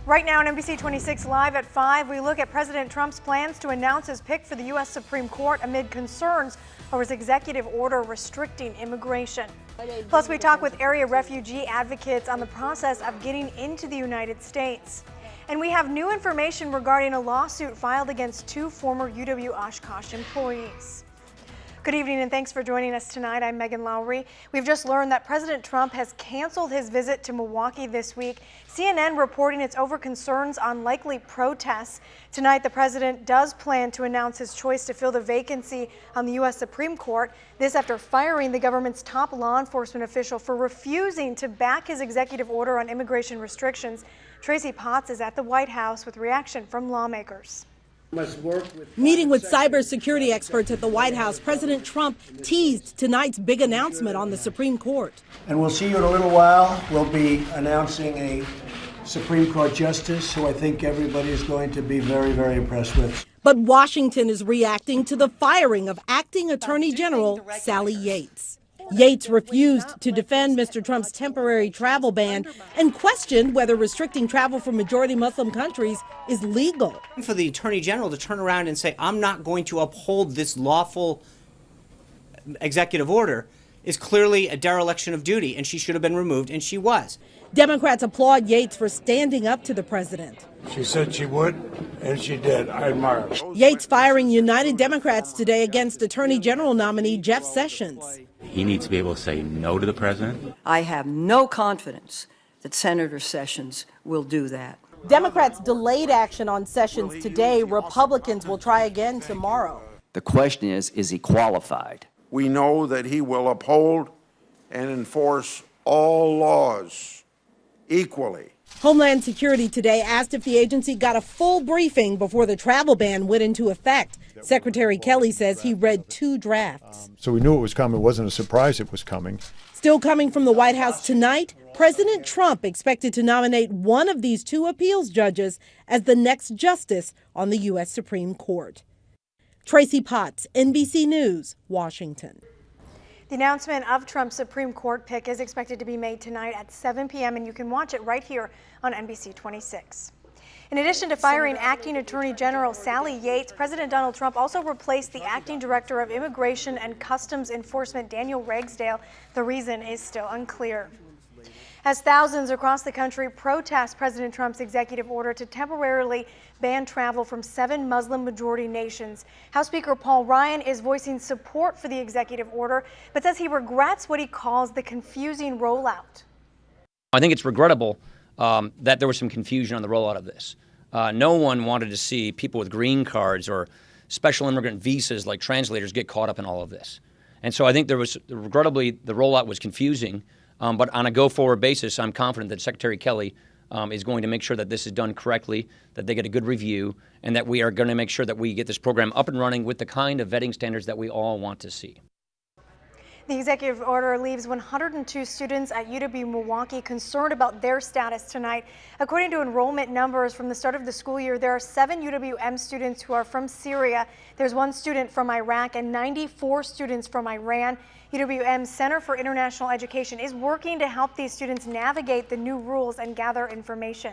Right now on NBC 26 Live at 5, we look at President Trump's plans to announce his pick for the U.S. Supreme Court amid concerns over his executive order restricting immigration. Plus, we talk with area refugee advocates on the process of getting into the United States. And we have new information regarding a lawsuit filed against two former UW-Oshkosh employees. Good evening and thanks for joining us tonight. I'm Megan Lowry. We've just learned that President Trump has canceled his visit to Milwaukee this week. CNN reporting it's over concerns on likely protests. Tonight, the president does plan to announce his choice to fill the vacancy on the U.S. Supreme Court. This after firing the government's top law enforcement official for refusing to back his executive order on immigration restrictions. Tracy Potts is at the White House with reaction from lawmakers. Meeting with cybersecurity experts at the White House, President Trump teased tonight's big announcement on the Supreme Court. And we'll see you in a little while. We'll be announcing a Supreme Court justice who I think everybody is going to be very, very impressed with. But Washington is reacting to the firing of acting Attorney General Sally Yates. Yates refused to defend Mr. Trump's temporary travel ban and questioned whether restricting travel from majority Muslim countries is legal. For the Attorney General to turn around and say, I'm not going to uphold this lawful executive order is clearly a dereliction of duty, and she should have been removed, and she was. Democrats applaud Yates for standing up to the president. She said she would, and she did. I admire her. Yates firing United Democrats today against Attorney General nominee Jeff Sessions. He needs to be able to say no to the president. I have no confidence that Senator Sessions will do that. Democrats delayed action on Sessions today. Republicans will try again tomorrow. The question is he qualified? We know that he will uphold and enforce all laws equally. Homeland Security today asked if the agency got a full briefing before the travel ban went into effect. Secretary Kelly says he read 2 drafts. So we knew it was coming. It wasn't a surprise it was coming. Still coming from the White House tonight, President Trump expected to nominate one of these 2 appeals judges as the next justice on the U.S. Supreme Court. Tracy Potts, NBC News, Washington. The announcement of Trump's Supreme Court pick is expected to be made tonight at 7 p.m. and you can watch it right here on NBC 26. In addition to firing acting Attorney General Sally Yates, President Donald Trump also replaced the acting director of Immigration and Customs Enforcement, Daniel Ragsdale. The reason is still unclear. As thousands across the country protest President Trump's executive order to temporarily ban travel from 7 Muslim-majority nations, House Speaker Paul Ryan is voicing support for the executive order, but says he regrets what he calls the confusing rollout. I think it's regrettable that there was some confusion on the rollout of this. No one wanted to see people with green cards or special immigrant visas like translators get caught up in all of this. And so I think regrettably, the rollout was confusing. But on a go-forward basis, I'm confident that Secretary Kelly is going to make sure that this is done correctly, that they get a good review, and that we are going to make sure that we get this program up and running with the kind of vetting standards that we all want to see. The executive order leaves 102 students at UW-Milwaukee concerned about their status tonight. According to enrollment numbers from the start of the school year, there are 7 UWM students who are from Syria. There's 1 student from Iraq and 94 students from Iran. UWM's Center for International Education is working to help these students navigate the new rules and gather information.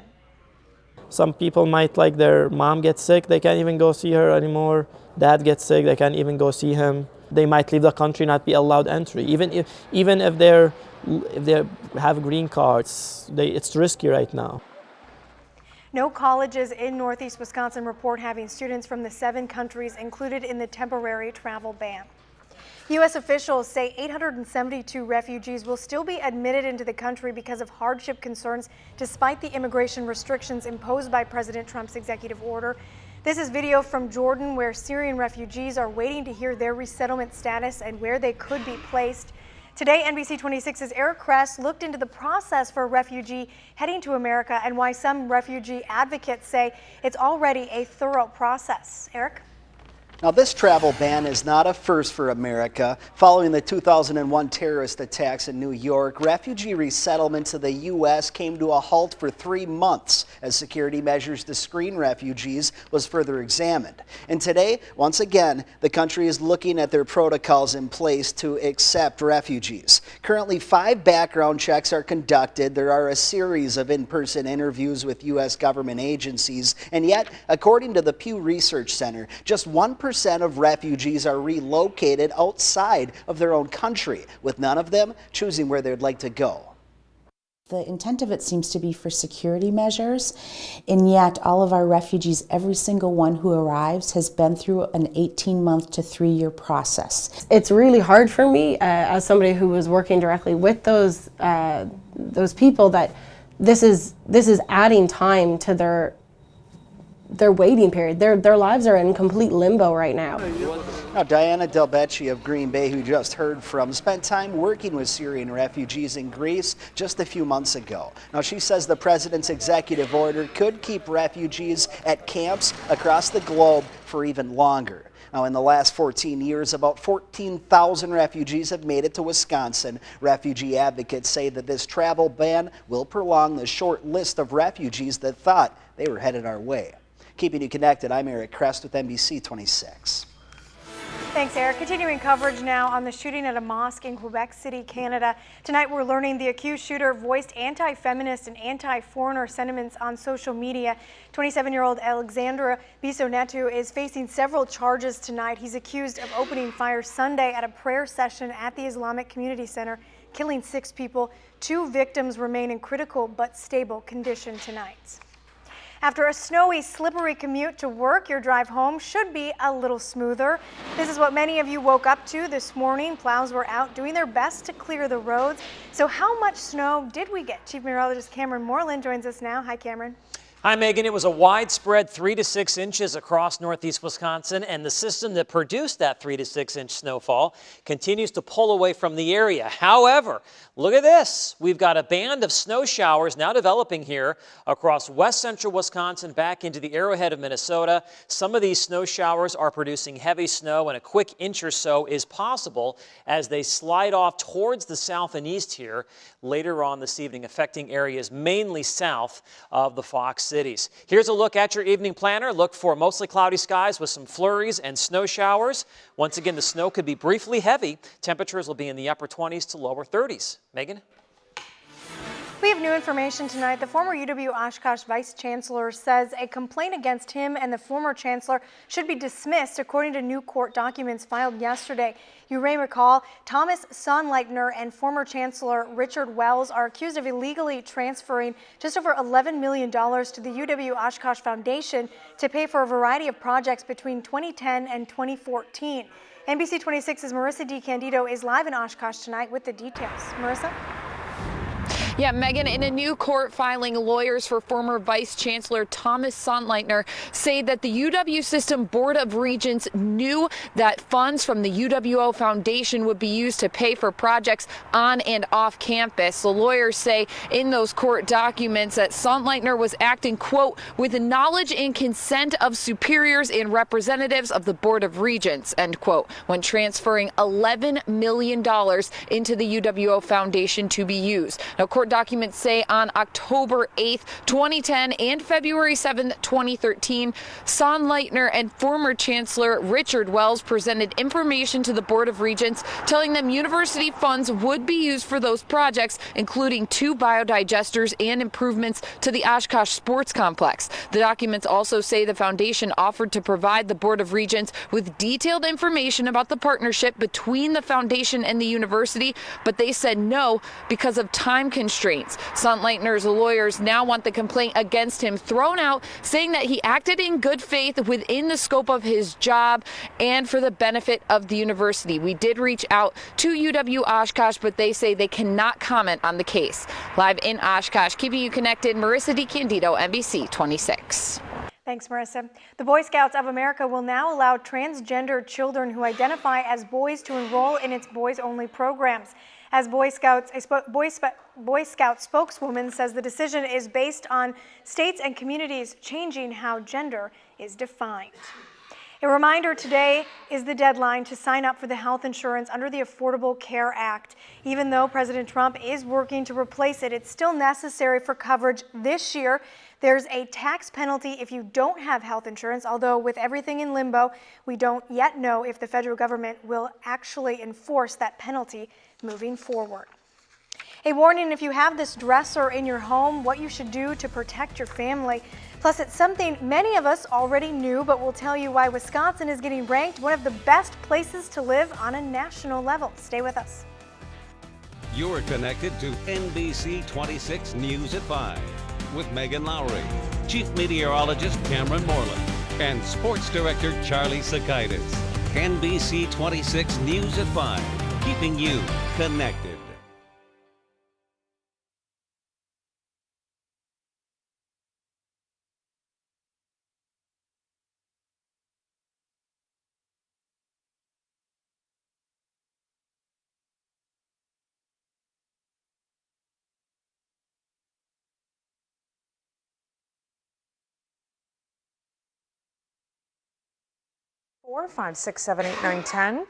Some people might, like, their mom gets sick, they can't even go see her anymore. Dad gets sick, they can't even go see him. They might leave the country, not be allowed entry. Even if they have green cards, it's risky right now. No colleges in Northeast Wisconsin report having students from the 7 countries included in the temporary travel ban. U.S. officials say 872 refugees will still be admitted into the country because of hardship concerns, despite the immigration restrictions imposed by President Trump's executive order. This is video from Jordan where Syrian refugees are waiting to hear their resettlement status and where they could be placed. Today, NBC 26's Eric Kress looked into the process for a refugee heading to America and why some refugee advocates say it's already a thorough process. Eric? Now, this travel ban is not a first for America. Following the 2001 terrorist attacks in New York, refugee resettlement to the U.S. came to a halt for 3 months as security measures to screen refugees was further examined. And today, once again, the country is looking at their protocols in place to accept refugees. Currently, 5 background checks are conducted. There are a series of in-person interviews with U.S. government agencies. And yet, according to the Pew Research Center, just 1% of refugees are relocated outside of their own country, with none of them choosing where they'd like to go. The intent of it seems to be for security measures, and yet all of our refugees, every single one who arrives, has been through an 18-month to 3-year process. It's really hard for me, as somebody who was working directly with those people, that this is adding time to their waiting period. Their lives are in complete limbo right now. Now, Diana Delbecci of Green Bay, who you just heard from, spent time working with Syrian refugees in Greece just a few months ago. Now, she says the president's executive order could keep refugees at camps across the globe for even longer. Now, in the last 14 years, about 14,000 refugees have made it to Wisconsin. Refugee advocates say that this travel ban will prolong the short list of refugees that thought they were headed our way. Keeping you connected, I'm Eric Krest with NBC 26. Thanks, Eric. Continuing coverage now on the shooting at a mosque in Quebec City, Canada. Tonight we're learning the accused shooter voiced anti-feminist and anti-foreigner sentiments on social media. 27-year-old Alexandra Bisonetu is facing several charges tonight. He's accused of opening fire Sunday at a prayer session at the Islamic Community Center, killing 6 people. 2 victims remain in critical but stable condition tonight. After a snowy, slippery commute to work, your drive home should be a little smoother. This is what many of you woke up to this morning. Plows were out doing their best to clear the roads. So how much snow did we get? Chief Meteorologist Cameron Moreland joins us now. Hi, Cameron. Hi, Megan. It was a widespread 3 to 6 inches across northeast Wisconsin, and the system that produced that 3 to 6 inch snowfall continues to pull away from the area. However, look at this. We've got a band of snow showers now developing here across west central Wisconsin back into the arrowhead of Minnesota. Some of these snow showers are producing heavy snow, and a quick inch or so is possible as they slide off towards the south and east here later on this evening, affecting areas mainly south of the Fox cities. Here's a look at your evening planner. Look for mostly cloudy skies with some flurries and snow showers. Once again, the snow could be briefly heavy. Temperatures will be in the upper 20s to lower 30s. Megan? We have new information tonight. The former UW-Oshkosh Vice Chancellor says a complaint against him and the former chancellor should be dismissed according to new court documents filed yesterday. You may recall Thomas Sonnleitner and former Chancellor Richard Wells are accused of illegally transferring just over $11 million to the UW-Oshkosh Foundation to pay for a variety of projects between 2010 and 2014. NBC 26's Marissa DiCandido is live in Oshkosh tonight with the details. Marissa? Yeah, Megan, in a new court filing, lawyers for former Vice Chancellor Thomas Sonnleitner say that the UW System Board of Regents knew that funds from the UWO Foundation would be used to pay for projects on and off campus. The lawyers say in those court documents that Sonnleitner was acting, quote, with the knowledge and consent of superiors and representatives of the Board of Regents, end quote, when transferring $11 million into the UWO Foundation to be used. Now, court documents say on October 8th, 2010 and February 7th, 2013, Sonnleitner and former Chancellor Richard Wells presented information to the Board of Regents telling them university funds would be used for those projects, including 2 biodigesters and improvements to the Oshkosh Sports Complex. The documents also say the foundation offered to provide the Board of Regents with detailed information about the partnership between the foundation and the university, but they said no because of time constraints. Sonnleitner's lawyers now want the complaint against him thrown out, saying that he acted in good faith within the scope of his job and for the benefit of the university. We did reach out to UW-Oshkosh, but they say they cannot comment on the case. Live in Oshkosh, keeping you connected, Marissa DiCandido, NBC 26. Thanks, Marissa. The Boy Scouts of America will now allow transgender children who identify as boys to enroll in its boys-only programs. As Boy Scout spokeswoman says the decision is based on states and communities changing how gender is defined. A reminder, today is the deadline to sign up for the health insurance under the Affordable Care Act. Even though President Trump is working to replace it, it's still necessary for coverage this year. There's a tax penalty if you don't have health insurance, although with everything in limbo, we don't yet know if the federal government will actually enforce that penalty moving forward. A warning if you have this dresser in your home, what you should do to protect your family. Plus, it's something many of us already knew, but we'll tell you why Wisconsin is getting ranked one of the best places to live on a national level. Stay with us. You're connected to NBC 26 News at 5 with Megan Lowry, Chief Meteorologist Cameron Moreland, and Sports Director Charlie Sakaitis. NBC 26 News at 5, keeping you connected. Four, 5, 6, 7, 8, 9, 10.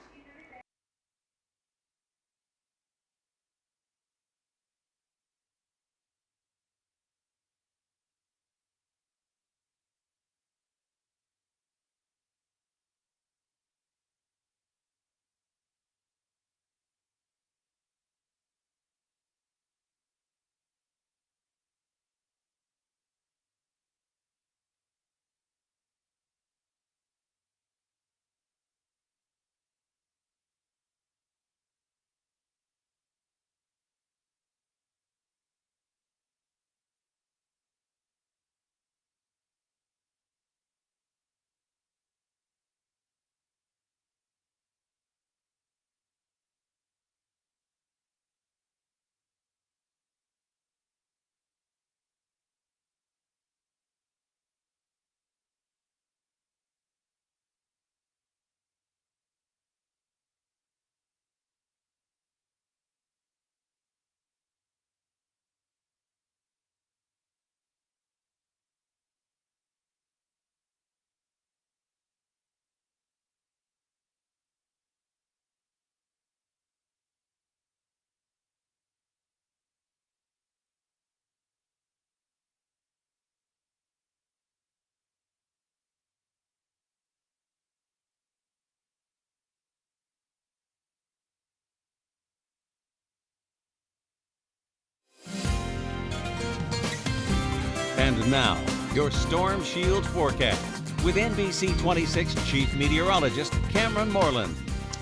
And now, your Storm Shield forecast with NBC 26 Chief Meteorologist Cameron Moreland.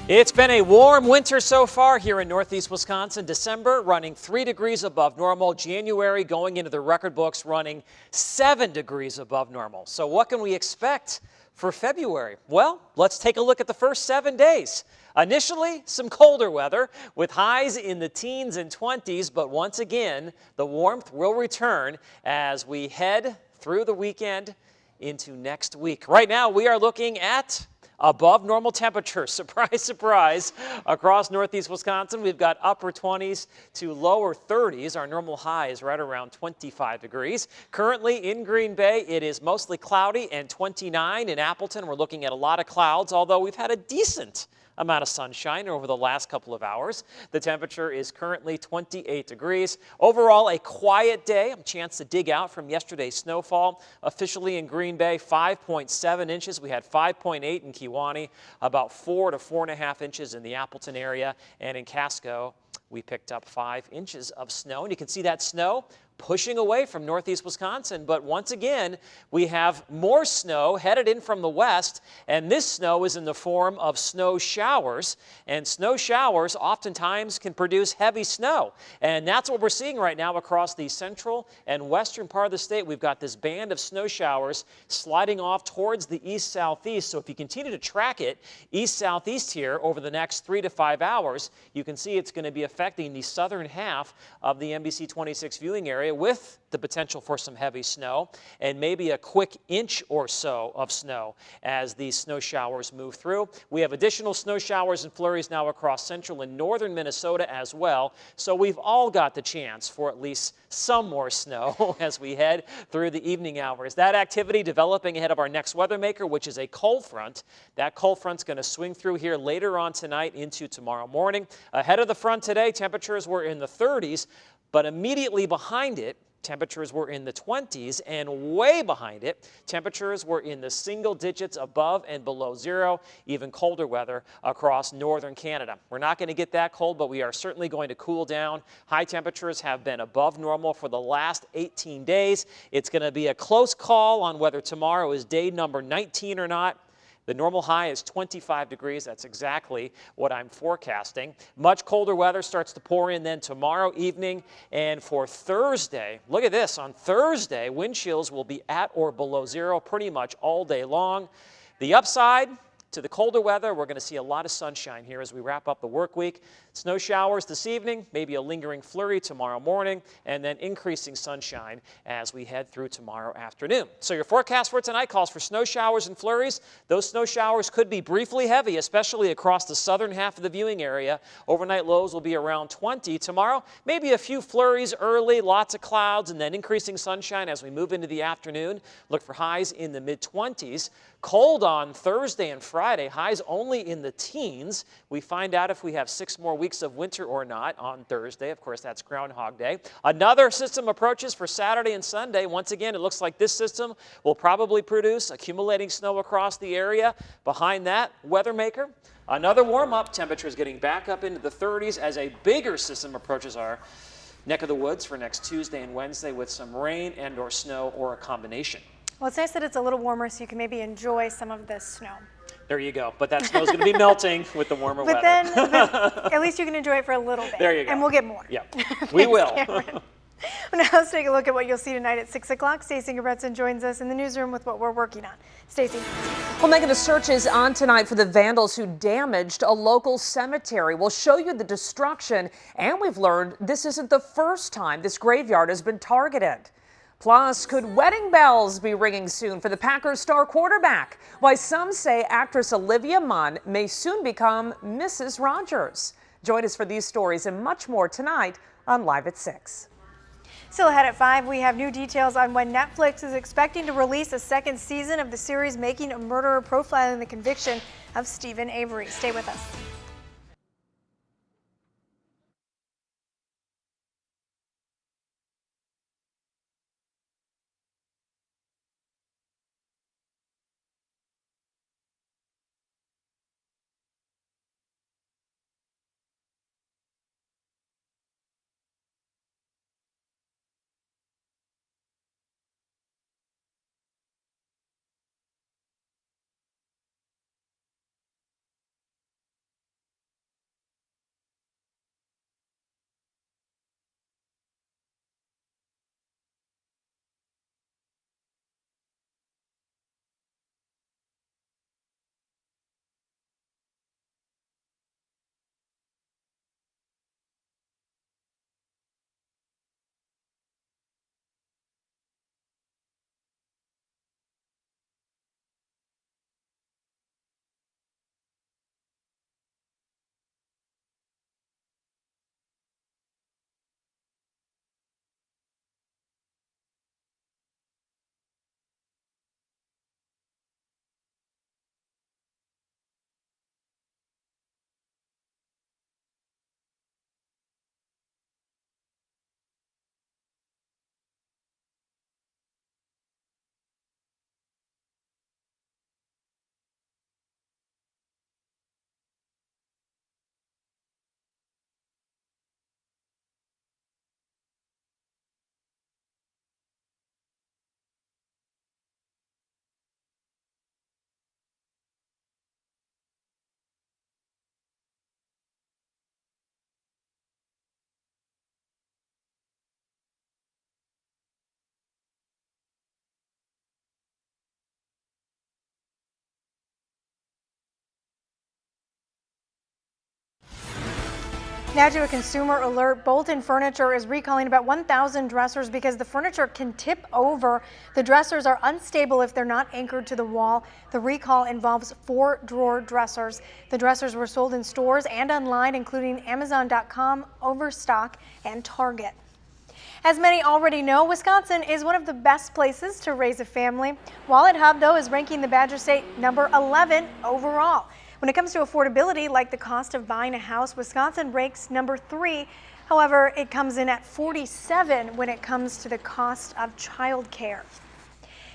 It's been a warm winter so far here in northeast Wisconsin. December running 3 degrees above normal. January going into the record books running 7 degrees above normal. So what can we expect for February? Well, let's take a look at the first 7 days. Initially, some colder weather with highs in the teens and 20s, but once again, the warmth will return as we head through the weekend into next week. Right now, we are looking at above normal temperatures. Surprise, surprise. Across northeast Wisconsin, we've got upper 20s to lower 30s. Our normal high is right around 25 degrees. Currently in Green Bay, it is mostly cloudy and 29. In Appleton, we're looking at a lot of clouds, although we've had a decent amount of sunshine over the last couple of hours. The temperature is currently 28 degrees. Overall, a quiet day. A chance to dig out from yesterday's snowfall. Officially in Green Bay, 5.7 inches. We had 5.8 in Kewanee, about 4 to 4.5 inches in the Appleton area. And in Casco, we picked up 5 inches of snow. And you can see that snow pushing away from northeast Wisconsin. But once again, we have more snow headed in from the west, and this snow is in the form of snow showers. And snow showers oftentimes can produce heavy snow. And that's what we're seeing right now across the central and western part of the state. We've got this band of snow showers sliding off towards the east-southeast. So if you continue to track it east-southeast here over the next 3 to 5 hours, you can see it's going to be affecting the southern half of the NBC 26 viewing area. area with the potential for some heavy snow and maybe a quick inch or so of snow as these snow showers move through. We have additional snow showers and flurries now across central and northern Minnesota as well. So we've all got the chance for at least some more snow as we head through the evening hours. That activity developing ahead of our next weather maker, which is a cold front. That cold front's going to swing through here later on tonight into tomorrow morning. Ahead of the front today, temperatures were in the 30s, but immediately behind it, temperatures were in the 20s, and way behind it, temperatures were in the single digits above and below zero, even colder weather across northern Canada. We're not going to get that cold, but we are certainly going to cool down. High temperatures have been above normal for the last 18 days. It's going to be a close call on whether tomorrow is day number 19 or not. The normal high is 25 degrees. That's exactly what I'm forecasting. Much colder weather starts to pour in then tomorrow evening. And for Thursday, look at this. On Thursday, wind chills will be at or below zero pretty much all day long. The upside to the colder weather, we're going to see a lot of sunshine here as we wrap up the work week. Snow showers this evening, maybe a lingering flurry tomorrow morning, and then increasing sunshine as we head through tomorrow afternoon. So your forecast for tonight calls for snow showers and flurries. Those snow showers could be briefly heavy, especially across the southern half of the viewing area. Overnight lows will be around 20. Tomorrow, maybe a few flurries early, lots of clouds, and then increasing sunshine as we move into the afternoon. Look for highs in the mid-20s. Cold on Thursday and Friday, highs only in the teens. We find out if we have 6 more weeks of winter or not on Thursday. Of course, that's Groundhog Day. Another system approaches for Saturday and Sunday. Once again, it looks like this system will probably produce accumulating snow across the area. Behind that, weather maker. Another warm-up. Temperatures getting back up into the 30s as a bigger system approaches our neck of the woods for next Tuesday and Wednesday with some rain and or snow or a combination. Well, it's nice that it's a little warmer so you can maybe enjoy some of this snow. There you go. But that snow's going to be melting with the warmer weather. But at least you can enjoy it for a little bit. There you go. And we'll get more. Yep. We will. Now let's take a look at what you'll see tonight at 6 o'clock. Stacey Gebretson joins us in the newsroom with what we're working on. Stacey. Well, Megan, the search is on tonight for the vandals who damaged a local cemetery. We'll show you the destruction, and we've learned this isn't the first time this graveyard has been targeted. Plus, could wedding bells be ringing soon for the Packers star quarterback? Why some say actress Olivia Munn may soon become Mrs. Rogers. Join us for these stories and much more tonight on Live at 6. Still ahead at 5, we have new details on when Netflix is expecting to release a second season of the series Making a Murderer, profiling the conviction of Stephen Avery. Stay with us. Now to a consumer alert. Bolton Furniture is recalling about 1,000 dressers because the furniture can tip over. The dressers are unstable if they're not anchored to the wall. The recall involves 4-drawer dressers. The dressers were sold in stores and online, including Amazon.com, Overstock, and Target. As many already know, Wisconsin is one of the best places to raise a family. Wallet Hub, though, is ranking the Badger State number 11 overall. When it comes to affordability, like the cost of buying a house, Wisconsin ranks number 3. However, it comes in at 47 when it comes to the cost of childcare.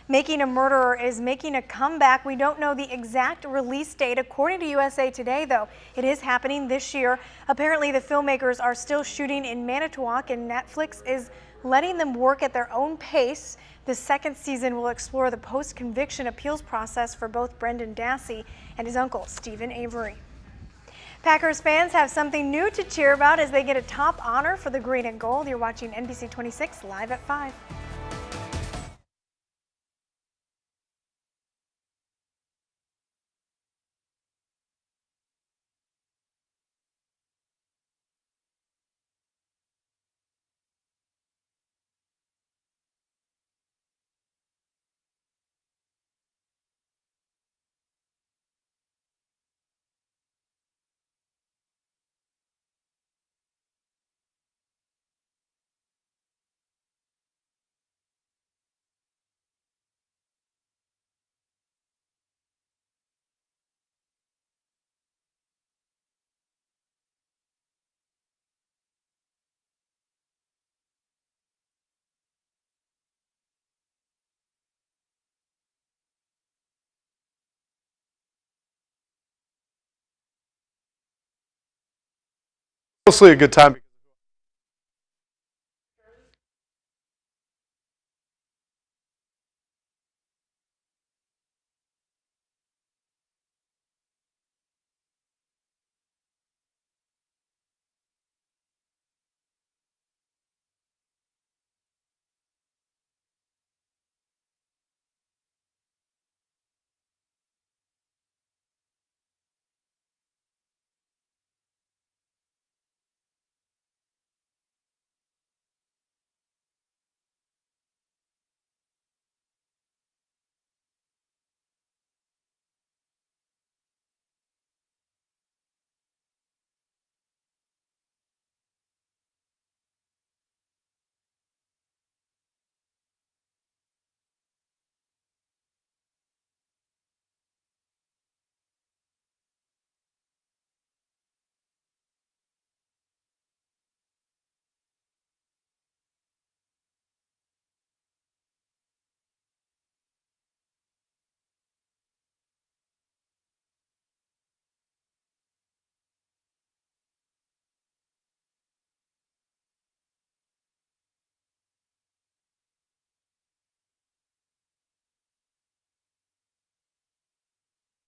Making a Murderer is making a comeback. We don't know the exact release date. According to USA Today, though, it is happening this year. Apparently, the filmmakers are still shooting in Manitowoc, and Netflix is letting them work at their own pace. The second season will explore the post-conviction appeals process for both Brendan Dassey and his uncle, Stephen Avery. Packers fans have something new to cheer about as they get a top honor for the green and gold. You're watching NBC 26 live at 5. Mostly a good time.